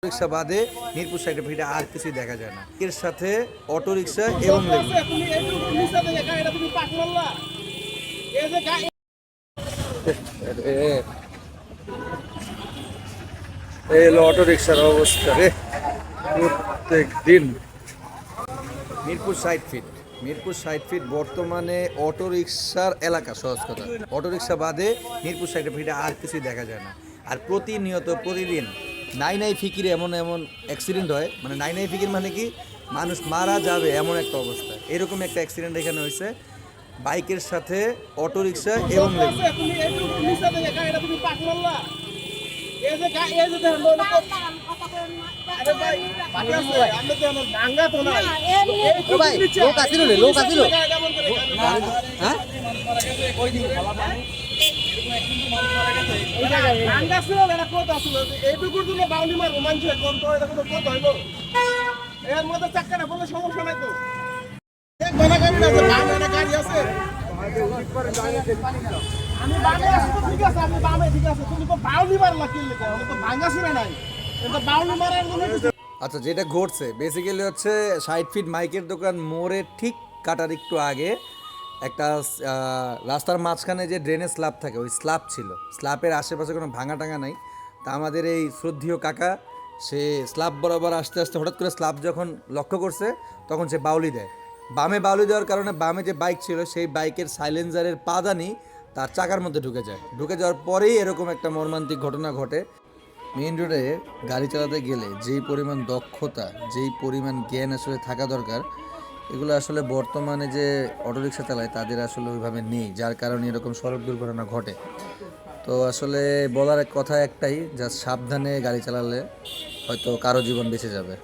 রিক্সা বাদে মিরপুর সাইডে ভিড়ে আর কিছুই দেখা যায় না। এর সাথে অটো রিক্সা এবং অটো রিক্সার অবস্থা রে প্রত্যেক দিন। মিরপুর 60 ফিট বর্তমানে অটো রিক্সার এলাকা। সহজ কথা, অটো রিক্সা বাদে মিরপুর সাইডে ভিড়ে আর কিছুই দেখা যায় না। আর প্রতিদিন নাই ফিকিরে এমন অ্যাক্সিডেন্ট হয়, মানে নাই ফিকির মানে কি মানুষ মারা যাবে এমন একটা অবস্থা। এরকম একটা অ্যাক্সিডেন্ট এখানে হয়েছে বাইকের সাথে অটো রিক্সা এবং এর মধ্যে চাক্কাটা বলে সমস্যা নাই তো। আমি বামে আছি তো ঠিক আছে, আমি বামে ঠিক আছে, তুমি তো বাউলি মারলা কি লিখে? আমি তো ভাঙা ছিল নাই, এটা বাউলি মারার জন্য। আচ্ছা, যেটা ঘটছে বেসিক্যালি হচ্ছে 60 ফিট মাইকের দোকান মোড়ের ঠিক কাটার একটু আগে একটা রাস্তার মাঝখানে যে ড্রেনেজ স্ল্যাব থাকে, ওই স্ল্যাব ছিল। স্ল্যাবের আশেপাশে কোনো ভাঙা টাঙা নাই। তা আমাদের এই শ্রদ্ধীয় কাকা সে স্ল্যাব বরাবর আস্তে আস্তে হঠাৎ করে স্ল্যাব যখন লক্ষ্য করছে তখন সে বাউলি দেয়। বামে বাউলি দেওয়ার কারণে বামে যে বাইক ছিল সেই বাইকের সাইলেন্সারের পাদানি তার চাকার মধ্যে ঢুকে যাওয়ার পরেই এরকম একটা মর্মান্তিক ঘটনা ঘটে। মেইন রোডে গাড়ি চালাতে গেলে যেই পরিমাণ দক্ষতা, যেই পরিমাণ জ্ঞান আসলে থাকা দরকার, এগুলো আসলে বর্তমানে যে অটোরিকশা চালায় তাদের আসলে ওইভাবে নেই, যার কারণে এরকম সড়ক দুর্ঘটনা ঘটে। তো আসলে বলার কথা একটাই, যা সাবধানে গাড়ি চালালে হয়তো কারো জীবন বেঁচে যাবে।